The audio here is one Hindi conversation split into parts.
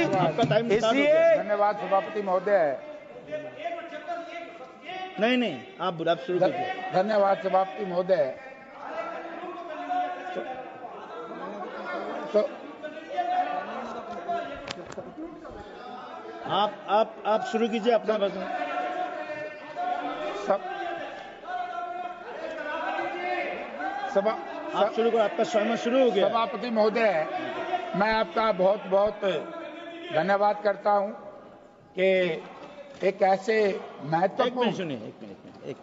आपका टाइम स्टार्ट हो गया। धन्यवाद सभापति महोदय। नहीं, आप शुरू कीजिए। धन्यवाद सभापति महोदय। तो आप शुरू कीजिए अपना भाषण। आप शुरू करो, आपका समय शुरू हो गया। सभापति महोदय, मैं आपका बहुत बहुत धन्यवाद करता हूं कि एक ऐसे महत्वपूर्ण। एक मिनट।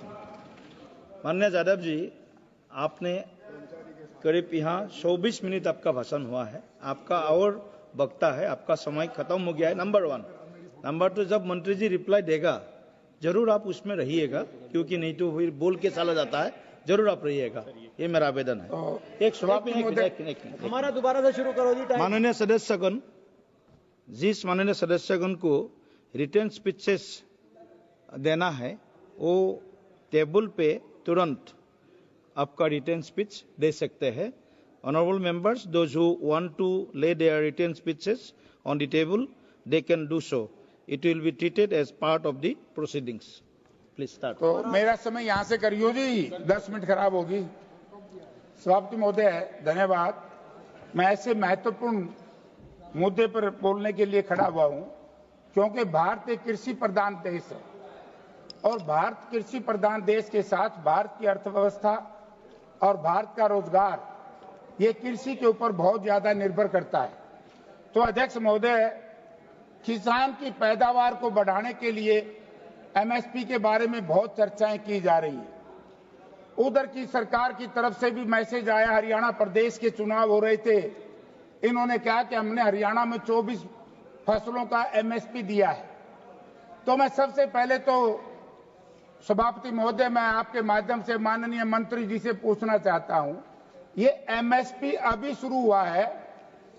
माननीय जाधव जी, आपने करीब यहाँ 24 मिनट आपका भाषण हुआ है। आपका और वक्ता है, आपका समय खत्म हो गया है। नंबर 1। नंबर 2, जब मंत्री जी रिप्लाई देगा जरूर आप उसमें रहिएगा, क्योंकि नहीं तो फिर बोल के चला जाता है। जरूर आप रहिएगा, ये मेरा आवेदन है। एक हमारा दोबारा से शुरू करो जी। माननीय सदस्यगण, जिस माननीय सदस्यगण को रिटर्न स्पीचेस देना है वो टेबल पे तुरंत आपका रिटर्न स्पीच दे सकते हैं। Honorable members, those who want to lay their written speeches on the table, they can do so. It will be treated as part of the proceedings. Please start. तो मेरा समय यहाँ से करियो जी, 10 मिनट खराब होगी। सभापति महोदय धन्यवाद। मैं ऐसे महत्वपूर्ण मुद्दे पर बोलने के लिए खड़ा हुआ हूँ क्योंकि भारत एक कृषि प्रधान देश है और भारत कृषि प्रधान देश के साथ भारत की अर्थव्यवस्था और भारत का रोजगार ये कृषि के ऊपर बहुत ज्यादा निर्भर करता है। तो अध्यक्ष महोदय, किसान की पैदावार को बढ़ाने के लिए एमएसपी के बारे में बहुत चर्चाएं की जा रही है। उधर की सरकार की तरफ से भी मैसेज आया। हरियाणा प्रदेश के चुनाव हो रहे थे, इन्होंने कहा कि हमने हरियाणा में 24 फसलों का एमएसपी दिया है। तो मैं सबसे पहले तो सभापति महोदय, मैं आपके माध्यम से माननीय मंत्री जी से पूछना चाहता हूं, ये एमएसपी अभी शुरू हुआ है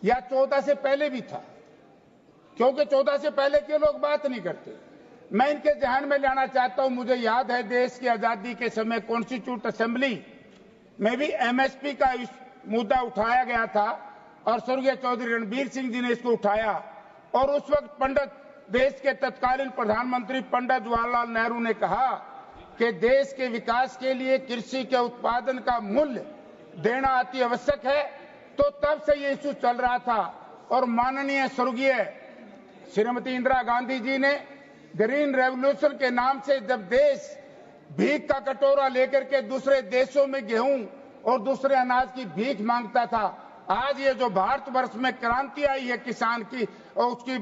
या 14 से पहले भी था? क्योंकि 14 से पहले के लोग बात नहीं करते। मैं इनके ध्यान में लाना चाहता हूं, मुझे याद है देश की आजादी के समय कॉन्स्टिट्यूट असेंबली में भी एमएसपी का मुद्दा उठाया गया था और स्वर्गीय चौधरी रणबीर सिंह जी ने इसको उठाया और उस वक्त देश के तत्कालीन प्रधानमंत्री पंडित जवाहरलाल नेहरू ने कहा कि देश के विकास के लिए कृषि के उत्पादन का मूल्य देना अति आवश्यक है। तो तब से ये इश्यू चल रहा था और माननीय स्वर्गीय श्रीमती इंदिरा गांधी जी ने ग्रीन रेवोल्यूशन के नाम से जब देश भीख का कटोरा लेकर के दूसरे देशों में गेहूं और दूसरे अनाज की भीख मांगता था, आज ये जो भारतवर्ष में क्रांति आई है किसान की और उसकी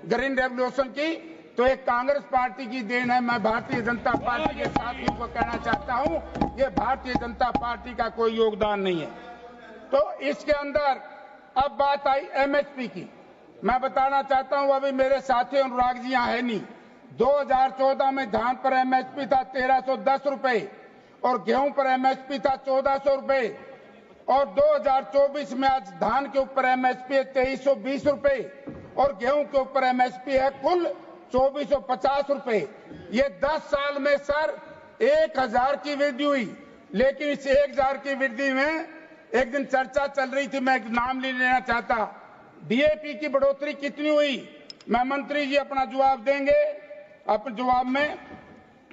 ग्रीन रेवोल्यूशन की, तो एक कांग्रेस पार्टी की देन है। मैं भारतीय जनता पार्टी के साथियों को कहना चाहता हूं, ये भारतीय जनता पार्टी का कोई योगदान नहीं है। तो इसके अंदर अब बात आई एमएसपी की। मैं बताना चाहता हूं, अभी मेरे साथी अनुराग जी यहाँ है नहीं, 2014 में धान पर एमएसपी था 1310 रुपए और गेहूं पर एमएसपी था 1400 रुपए और 2024 में आज धान के ऊपर एमएसपी है 2320 रुपए और गेहूं के ऊपर एमएसपी है कुल 2450 रुपए। ये 10 साल में सर 1000 की वृद्धि हुई, लेकिन इस 1000 की वृद्धि में एक दिन चर्चा चल रही थी, मैं नाम नहीं लेना चाहता, डीएपी की बढ़ोतरी कितनी हुई? मैं मंत्री जी अपना जवाब देंगे। अपने जवाब में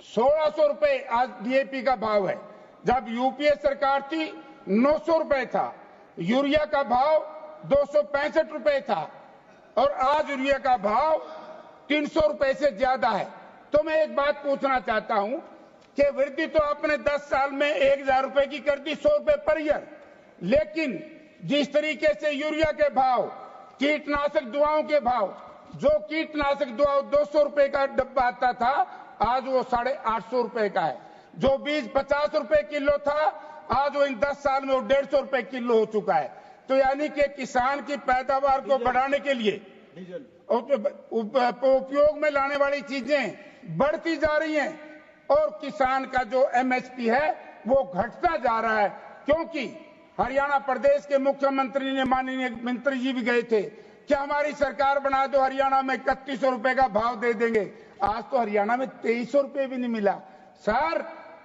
1600 रुपए आज डीएपी का भाव है, जब यूपीए सरकार थी 900 रुपए था। यूरिया का भाव 265 रुपए था और आज यूरिया का भाव 300 रुपए से ज्यादा है। तो मैं एक बात पूछना चाहता हूं कि वृद्धि तो आपने 10 साल में 1000 रुपए की कर दी, 100 रुपए पर ईयर, लेकिन जिस तरीके से यूरिया के भाव, कीटनाशक दवाओं के भाव, जो कीटनाशक दवा 200 रुपए का डब्बा आता था आज वो 850 रुपए का है। जो बीज 50 रुपए किलो था आज वो इन 10 साल में वो 150 रुपए किलो हो चुका है। तो यानी कि किसान की पैदावार को बढ़ाने के लिए उपयोग में लाने वाली चीजें बढ़ती जा रही हैं और किसान का जो एमएसपी है वो घटता जा रहा है। क्योंकि हरियाणा प्रदेश के मुख्यमंत्री ने, माननीय मंत्री जी भी गए थे कि हमारी सरकार बना दो, हरियाणा में 3100 रुपए का भाव दे देंगे। आज तो हरियाणा में 2300 रुपए भी नहीं मिला सर।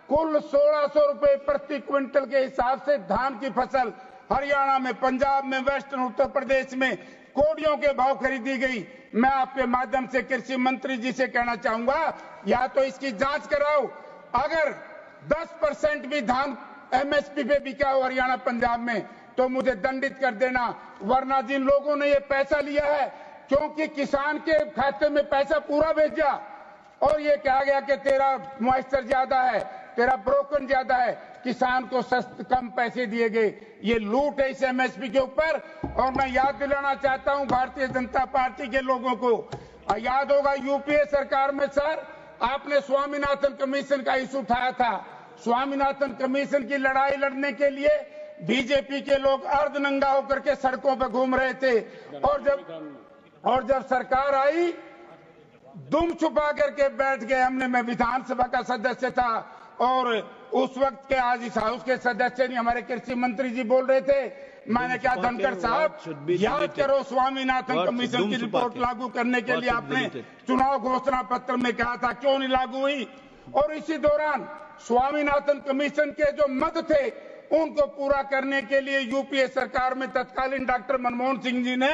कुल 1600 रुपए प्रति क्विंटल के हिसाब से धान की फसल हरियाणा में, पंजाब में, वेस्टर्न उत्तर प्रदेश में कोड़ियों के भाव खरीदी गई। मैं आपके माध्यम से कृषि मंत्री जी से कहना चाहूंगा, या तो इसकी जांच कराओ, अगर 10% भी धान एमएसपी पे बिका हो हरियाणा पंजाब में तो मुझे दंडित कर देना, वरना जिन लोगों ने ये पैसा लिया है क्योंकि किसान के खाते में पैसा पूरा भेजा और ये कहा गया कि तेरा मॉइस्चर ज्यादा है, तेरा ब्रोकन ज्यादा है, किसान को कम पैसे दिए गए। ये लूट है इस एमएसपी के ऊपर। और मैं याद दिलाना चाहता हूं भारतीय जनता पार्टी के लोगों को, याद होगा यूपीए सरकार में सर आपने स्वामीनाथन कमीशन का इशू उठाया था। स्वामीनाथन कमीशन की लड़ाई लड़ने के लिए बीजेपी के लोग अर्धनंगा होकर के सड़कों पर घूम रहे थे, और जब सरकार आई दुम छुपा करके बैठ गए। मैं विधानसभा का सदस्य था और उस वक्त के आज इस हाउस के सदस्य नहीं, हमारे कृषि मंत्री जी बोल रहे थे। मैंने कहा धनखड़ साहब याद करो स्वामीनाथन कमीशन की रिपोर्ट लागू करने के लिए आपने चुनाव घोषणा पत्र में कहा था, क्यों नहीं लागू हुई? और इसी दौरान स्वामीनाथन कमीशन के जो मद थे उनको पूरा करने के लिए यूपीए सरकार में तत्कालीन डॉक्टर मनमोहन सिंह जी ने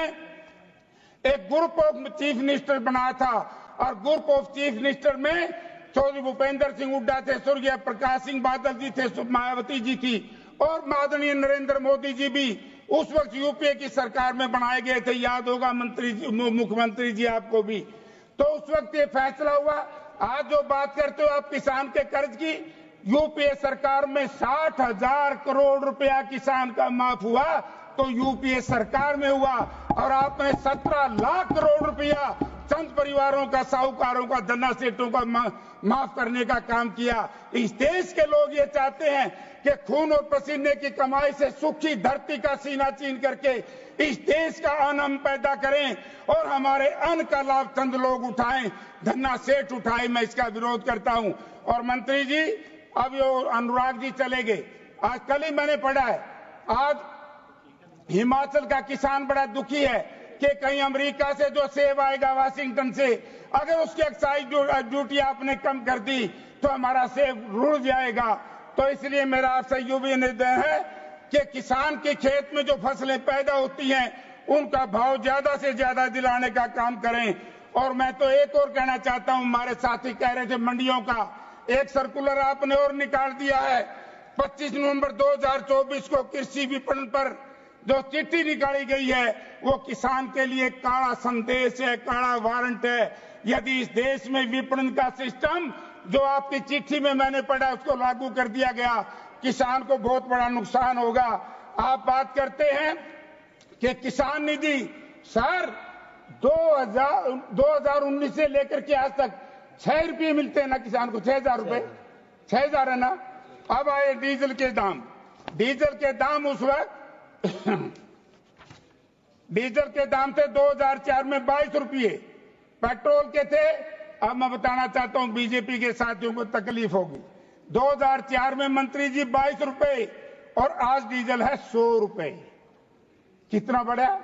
एक ग्रुप ऑफ चीफ मिनिस्टर बनाया था, और ग्रुप ऑफ चीफ मिनिस्टर में चौधरी भूपेंद्र सिंह हुड्डा थे, स्वर्गीय प्रकाश सिंह बादल जी थे, मायावती जी थी और माननीय नरेंद्र मोदी जी भी उस वक्त यूपीए की सरकार में बनाए गए थे। याद होगा मुख्यमंत्री जी आपको भी। तो उस वक्त ये फैसला हुआ। आज जो बात करते हो आप किसान के कर्ज की, यूपीए सरकार में 60,000 करोड़ रुपया किसान का माफ हुआ तो यूपीए सरकार में हुआ, और आपने 17 लाख करोड़ रुपया चंद परिवारों का, साहूकारों का, धन्ना सेठों का माफ करने का काम किया। इस देश के लोग ये चाहते हैं कि खून और पसीने की कमाई से सुखी धरती का सीना चीन करके इस देश का अन्न हम पैदा करें और हमारे अन्न का लाभ चंद लोग उठाएं, धन्ना सेठ उठाए। मैं इसका विरोध करता हूं। और मंत्री जी अब ये अनुराग जी चले गए। आज कल ही मैंने पढ़ा है, आज हिमाचल का किसान बड़ा दुखी है कि कहीं अमेरिका से जो सेब आएगा वाशिंगटन से, अगर उसकी एक्साइज ड्यूटी आपने कम कर दी तो हमारा सेब रुड़ जाएगा। तो इसलिए मेरा आपसे ये भी निवेदन है कि किसान के खेत में जो फसलें पैदा होती हैं उनका भाव ज्यादा से ज्यादा दिलाने का काम करें। और मैं तो एक और कहना चाहता हूं, हमारे साथी कह रहे थे मंडियों का, एक सर्कुलर आपने और निकाल दिया है। 25 नवंबर 2024 को कृषि विपणन पर जो चिट्ठी निकाली गई है वो किसान के लिए काला संदेश है, काला वारंट है। यदि इस देश में विपणन का सिस्टम जो आपकी चिट्ठी में मैंने पढ़ा उसको लागू कर दिया गया, किसान को बहुत बड़ा नुकसान होगा। आप बात करते हैं कि किसान निधि, सर 2019 से लेकर के आज तक 6 रुपये मिलते हैं ना किसान को, 6,000 रुपए, 6,000 है ना। अब आए डीजल के दाम। डीजल के दाम उस वक्त डीजल के दाम थे 2004 में 22 रुपये, पेट्रोल के थे, अब मैं बताना चाहता हूं बीजेपी के साथियों को तकलीफ होगी, 2004 में मंत्री जी 22 रुपए और आज डीजल है 100 रुपए। कितना बढ़ा?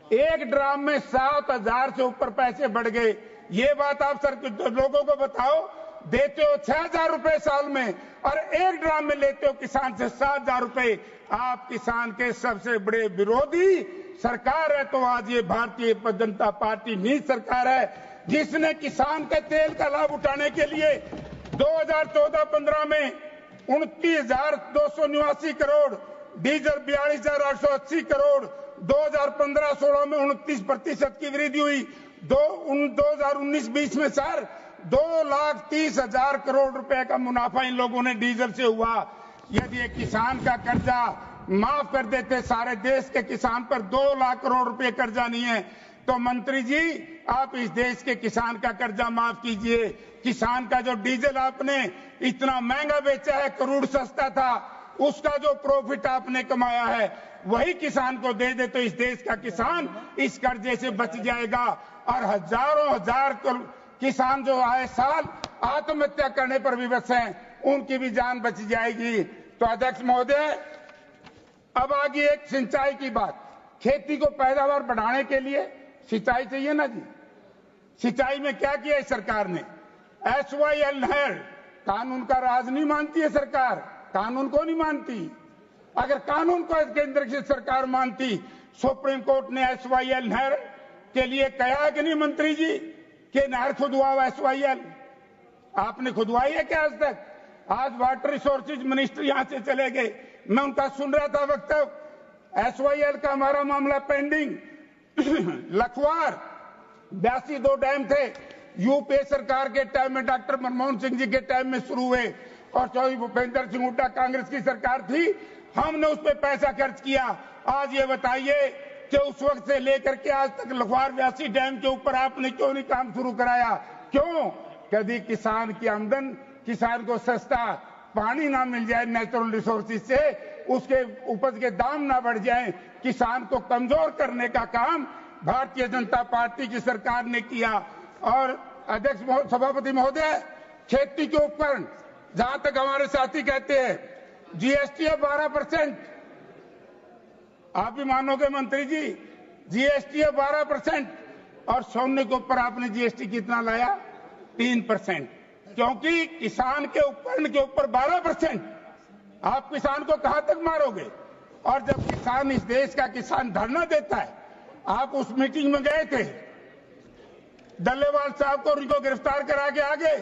एक ड्राम में 7,000 से ऊपर पैसे बढ़ गए। ये बात आप लोगों को बताओ। देते हो 6,000 रुपए साल में और एक ड्राम में लेते हो किसान से 7,000 रुपए। आप किसान के सबसे बड़े विरोधी सरकार है। तो आज ये भारतीय जनता पार्टी नीच सरकार है जिसने किसान के तेल का लाभ उठाने के लिए 2014-15 में 29,289 करोड़, डीजल 42,880 करोड़, 2015-16 में 29% की वृद्धि हुई। 2019-20 में सर 2,30,000 करोड़ रुपए का मुनाफा इन लोगों ने डीजल से हुआ। यदि एक किसान का कर्जा माफ कर देते, सारे देश के किसान पर 2 लाख करोड़ रुपए कर्जा नहीं है, तो मंत्री जी आप इस देश के किसान का कर्जा माफ कीजिए। किसान का जो डीजल आपने इतना महंगा बेचा है, करोड़ सस्ता था, उसका जो प्रॉफिट आपने कमाया है वही किसान को दे दे तो इस देश का किसान इस कर्जे से बच जाएगा। और हजार किसान जो आए साल आत्महत्या करने पर विवश हैं, उनकी भी जान बच जाएगी। तो अध्यक्ष महोदय, अब आ गई एक सिंचाई की बात। खेती को पैदावार बढ़ाने के लिए सिंचाई चाहिए ना जी। सिंचाई में क्या किया है सरकार ने? SYL नहर, कानून का राज नहीं मानती है सरकार, कानून को नहीं मानती। अगर कानून को केंद्र की सरकार मानती सुप्रीम कोर्ट ने SYL नहर के लिए कहा कि नहीं मंत्री जी कि नहर खुदवाओ SYL? आपने खुदवाई है क्या आज तक? आज वाटर रिसोर्सेज मिनिस्टर यहां से चले गए, मैं उनका सुन रहा था वक्तव्य। SYL का हमारा मामला पेंडिंग। लखवार 82 दो डैम थे, यूपीए सरकार के टाइम में, डॉक्टर मनमोहन सिंह जी के टाइम में शुरू हुए और चौधरी भूपेंद्र सिंह हुड्डा कांग्रेस की सरकार थी, हमने उस पर पैसा खर्च किया। आज ये बताइए कि उस वक्त से लेकर के आज तक लखवार 82 डैम के ऊपर आपने क्यों नहीं काम शुरू कराया? क्यों? कभी किसान की आमदन, किसान को सस्ता पानी ना मिल जाए नेचुरल रिसोर्सेज से, उसके उपज के दाम ना बढ़ जाए, किसान को कमजोर करने का काम भारतीय जनता पार्टी की सरकार ने किया। और अध्यक्ष सभापति महोदय, खेती के उपकरण, जहां तक हमारे साथी कहते हैं GST है 12%, आप भी मानोगे मंत्री जी, GST है 12%, और सोने के ऊपर आपने GST कितना लाया? 3%, क्योंकि किसान के उपकरण के ऊपर 12%। आप किसान को कहां तक मारोगे? और जब किसान, इस देश का किसान धरना देता है, आप उस मीटिंग में गए थे, डल्लेवाल साहब को उनको गिरफ्तार करा के आ गए,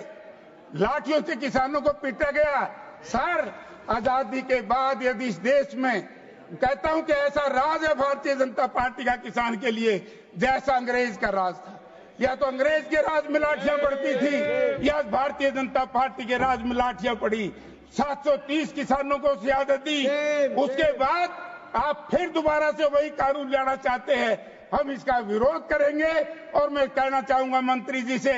लाठियों से किसानों को पीटा गया। सर, आजादी के बाद यदि इस देश में, कहता हूं कि ऐसा राज है भारतीय जनता पार्टी का किसान के लिए जैसा अंग्रेज का राज था। या तो अंग्रेज के राज में लाठियां पड़ती थी, या भारतीय जनता पार्टी के राज में लाठियां पड़ी। 730 किसानों को शहादत दी, उसके बाद आप फिर दोबारा से वही कानून लाना चाहते हैं। हम इसका विरोध करेंगे। और मैं कहना चाहूंगा मंत्री जी से,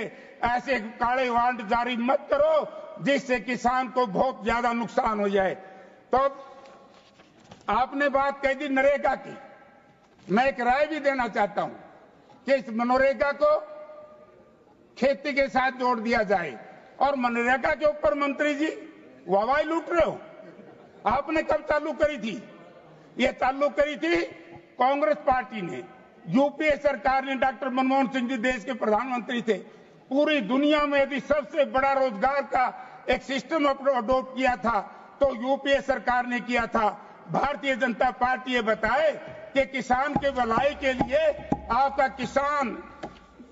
ऐसे काले वारंट जारी मत करो जिससे किसान को बहुत ज्यादा नुकसान हो जाए। तो आपने बात कही थी नरेगा की, मैं एक राय भी देना चाहता हूं कि इस मनरेगा को खेती के साथ जोड़ दिया जाए। और मनरेगा के ऊपर मंत्री जी वाहवाही लूट रहे हो। आपने कब चालू करी थी? ये चालू करी थी कांग्रेस पार्टी ने, यूपीए सरकार ने। डॉक्टर मनमोहन सिंह जी देश के प्रधानमंत्री थे। पूरी दुनिया में यदि सबसे बड़ा रोजगार का एक सिस्टम अडॉप्ट किया था तो यूपीए सरकार ने किया था। भारतीय जनता पार्टी ये बताए कि किसान के भलाई के लिए आपका किसान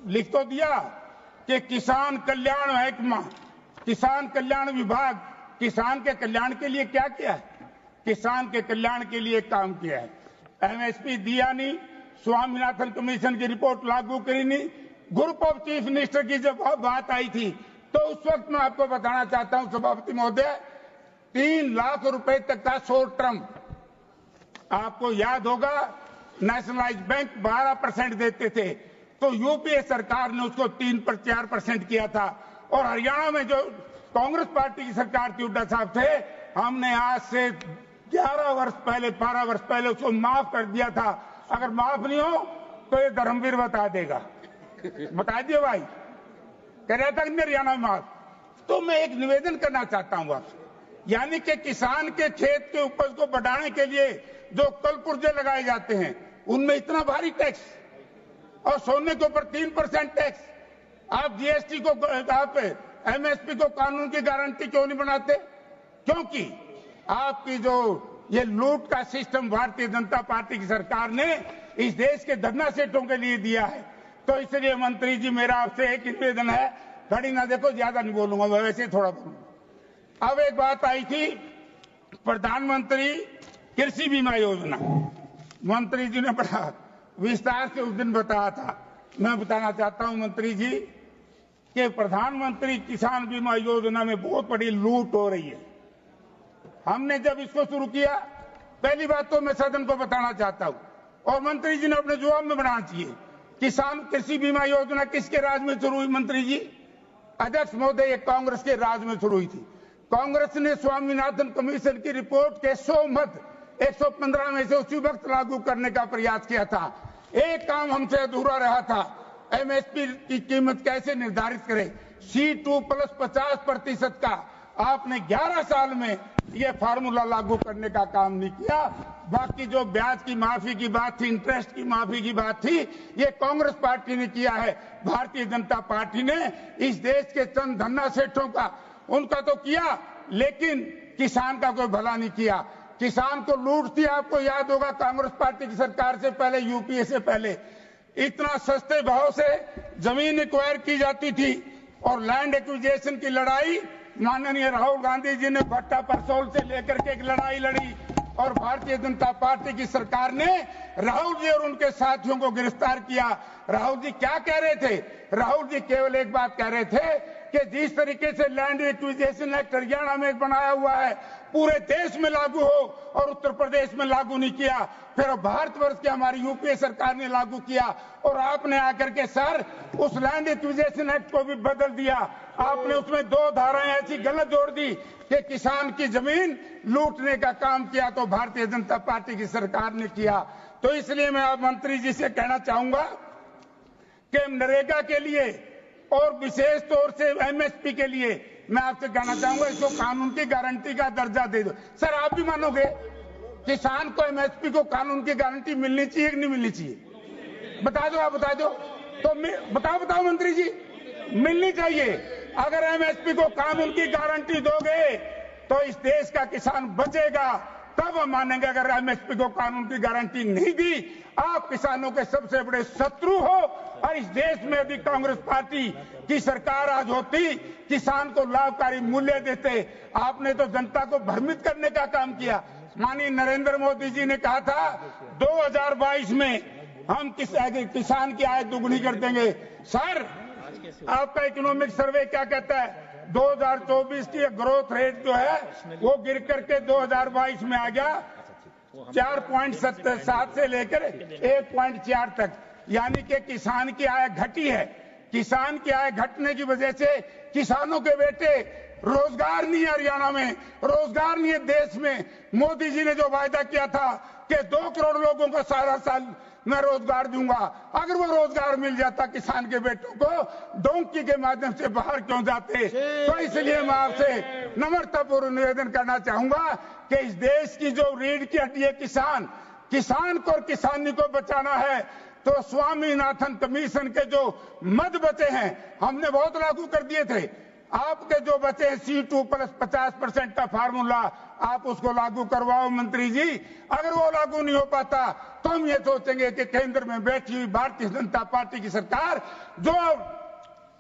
लिख तो दिया कि किसान कल्याण महकमा, किसान कल्याण विभाग, किसान के कल्याण के लिए क्या किया है? किसान के कल्याण के लिए काम किया है। MSP दिया नहीं, स्वामीनाथन कमीशन की रिपोर्ट लागू करी नहीं। ग्रुप ऑफ चीफ मिनिस्टर की जब बात आई थी तो उस वक्त मैं आपको बताना चाहता हूं सभापति महोदय, 3 लाख रुपए तक का शॉर्ट टर्म, आपको याद होगा नेशनलाइज बैंक 12% देते थे, तो यूपीए सरकार ने उसको 3-4% किया था। और हरियाणा में जो कांग्रेस पार्टी की सरकार थी, हुड्डा साहब थे, हमने आज से 11 वर्ष पहले, 12 वर्ष पहले उसको माफ कर दिया था। अगर माफ नहीं हो तो ये धर्मवीर बता देगा, बता दिए भाई, कह रहा था कि हरियाणा में माफ। तो मैं एक निवेदन करना चाहता हूं आपसे, यानी कि किसान के खेत के उपज को बढ़ाने के लिए जो कल पुर्जे लगाए जाते हैं उनमें इतना भारी टैक्स, और सोने के ऊपर 3% टैक्स। आप GST को, आप MSP को कानून की गारंटी क्यों नहीं बनाते? क्योंकि आपकी जो ये लूट का सिस्टम भारतीय जनता पार्टी की सरकार ने इस देश के धरना सेठों के लिए दिया है। तो इसलिए मंत्री जी मेरा आपसे एक निवेदन है, घड़ी ना देखो, ज्यादा नहीं बोलूंगा, मैं वैसे थोड़ा बोलूंगा। अब एक बात आई थी प्रधानमंत्री कृषि बीमा योजना, मंत्री जी ने बड़ा विस्तार से उस दिन बताया था। मैं बताना चाहता हूं मंत्री जी कि प्रधानमंत्री किसान बीमा योजना में बहुत बड़ी लूट हो रही है। हमने जब इसको शुरू किया, पहली बात तो मैं सदन को बताना चाहता हूं, और मंत्री जी ने अपने जवाब में बनाना चाहिए, किसान कृषि बीमा योजना किसके राज में शुरू हुई मंत्री जी? अध्यक्ष महोदय, कांग्रेस के राज में शुरू हुई थी। कांग्रेस ने स्वामीनाथन कमीशन की रिपोर्ट के 100 मत 115 में से उसी वक्त लागू करने का प्रयास किया था। एक काम हमसे अधूरा रहा था, MSP की कीमत कैसे निर्धारित करें। C2 प्लस 50% का आपने 11 साल में ये फार्मूला लागू करने का काम नहीं किया। बाकी जो ब्याज की माफी की बात थी, इंटरेस्ट की माफी की बात थी, ये कांग्रेस पार्टी ने किया है। भारतीय जनता पार्टी ने इस देश के चंद धन्ना सेठों का, उनका तो किया, लेकिन किसान का कोई भला नहीं किया। किसान को लूट थी। आपको याद होगा कांग्रेस पार्टी की सरकार से पहले, यूपीए से पहले इतना सस्ते भाव से जमीन एक्वायर की जाती थी और लैंड एक्विजिशन की लड़ाई माननीय राहुल गांधी जी ने भट्टा परसोल से लेकर के एक लड़ाई लड़ी और भारतीय जनता पार्टी की सरकार ने राहुल जी और उनके साथियों को गिरफ्तार किया। राहुल जी क्या कह रहे थे? राहुल जी केवल एक बात कह रहे थे कि जिस तरीके से लैंड एक्विजिशन एक्ट हरियाणा में बनाया हुआ है पूरे देश में लागू हो, और उत्तर प्रदेश में लागू नहीं किया। फिर भारतवर्ष की हमारी यूपीए सरकार ने लागू किया और आपने आकर के सर उस लैंड एक्विजिशन एक्ट को भी बदल दिया। आपने उसमें 2 धाराएं ऐसी गलत जोड़ दी कि किसान की जमीन लूटने का काम किया, तो भारतीय जनता पार्टी की सरकार ने किया। तो इसलिए मैं अब मंत्री जी से कहना चाहूंगा कि नरेगा के लिए और विशेष तौर से एमएसपी के लिए मैं आपसे कहना चाहूंगा इसको कानून की गारंटी का दर्जा दे दो। सर आप भी मानोगे किसान को एमएसपी को कानून की गारंटी मिलनी चाहिए कि नहीं मिलनी चाहिए? बता दो, आप बता दो तो बताओ मंत्री जी, मिलनी चाहिए। अगर एमएसपी को कानून की गारंटी दोगे तो इस देश का किसान बचेगा, तब हम मानेंगे। अगर एमएसपी को कानून की गारंटी नहीं दी, आप किसानों के सबसे बड़े शत्रु हो। और इस देश में यदि कांग्रेस पार्टी की सरकार आज होती, किसान को लाभकारी मूल्य देते। आपने तो जनता को भ्रमित करने का काम किया। माननीय नरेंद्र मोदी जी ने कहा था 2022 में हम किसान की आय दुगनी कर देंगे। सर आपका इकोनॉमिक सर्वे क्या कहता है? 2024 की ग्रोथ रेट जो है वो गिर करके 2022 में आ गया 4.7 से लेकर 1.4 तक, यानी कि किसान की आय घटी है। किसान की आय घटने की वजह से किसानों के बेटे रोजगार नहीं है, हरियाणा में रोजगार नहीं है देश में। मोदी जी ने जो वायदा किया था कि 2 करोड़ लोगों को सारा साल मैं रोजगार दूंगा, अगर वो रोजगार मिल जाता किसान के बेटों को, डोंकी के माध्यम से बाहर क्यों जाते? तो इसलिए मैं आपसे नम्रतापूर्वक निवेदन करना चाहूंगा कि इस देश की जो रीढ़ की हड्डी है किसान को और किसानी को बचाना है, तो स्वामीनाथन कमीशन के जो मद बचे हैं हमने बहुत लागू कर दिए थे। आपके जो बचे C2 प्लस 50% का फार्मूला, आप उसको लागू करवाओ मंत्री जी। अगर वो लागू नहीं हो पाता तो हम ये सोचेंगे कि केंद्र में बैठी हुई भारतीय जनता पार्टी की सरकार, जो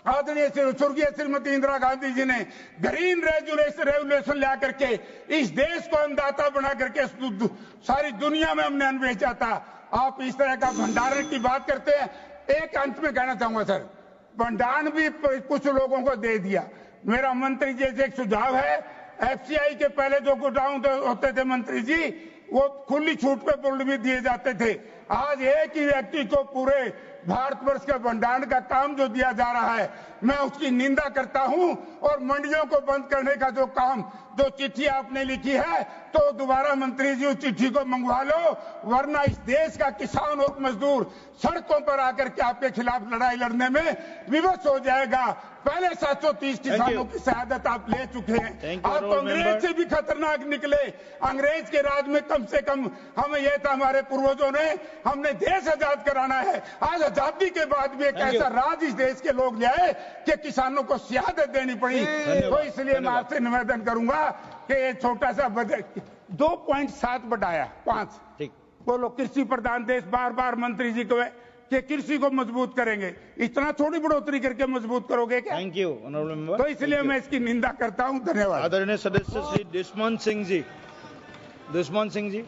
आदरणीय स्वर्गीय श्रीमती इंदिरा गांधी जी ने ग्रीन रेवोल्यूशन ला करके इस देश को अन्नदाता बना करके सारी दुनिया में हमने अन्न बेचा था, आप इस तरह का भंडारण की बात करते हैं। एक अंत में कहना चाहूंगा सर, भंडारण भी कुछ लोगों को दे दिया। मेरा मंत्री जी से एक सुझाव है, एफसीआई के पहले जो गोडाउन होते थे मंत्री जी, वो खुली छूट पे पुल भी दिए जाते थे। आज एक ही व्यक्ति को पूरे भारतवर्ष के भंडारण का काम जो दिया जा रहा है, मैं उसकी निंदा करता हूं। और मंडियों को बंद करने का जो काम, जो चिट्ठी आपने लिखी है, तो दोबारा मंत्री जी उस चिट्ठी को मंगवा लो, वरना इस देश का किसान और मजदूर सड़कों पर आकर के आपके खिलाफ लड़ाई लड़ने में विवश हो जाएगा। पहले 730 किसानों की शहादत आप ले चुके हैं। आप तो अंग्रेज से भी खतरनाक निकले। अंग्रेज के राज में कम से कम हमें यह था, हमारे पूर्वजों ने, हमने देश आजाद कराना है। आज आजादी के बाद भी एक ऐसा राज इस देश के लोग लाए कि किसानों को शहादत देनी पड़ी। तो इसलिए मैं आपसे निवेदन करूंगा कि ये छोटा सा 2.7 बढ़ाया 5, ठीक बोलो कृषि प्रधान देश, बार बार मंत्री जी को कि कृषि को मजबूत करेंगे, इतना थोड़ी बढ़ोतरी करके मजबूत करोगे क्या? Thank you honourable member. तो इसलिए मैं इसकी निंदा करता हूं। धन्यवाद। आदरणीय सदस्य श्री दुष्यंत सिंह जी।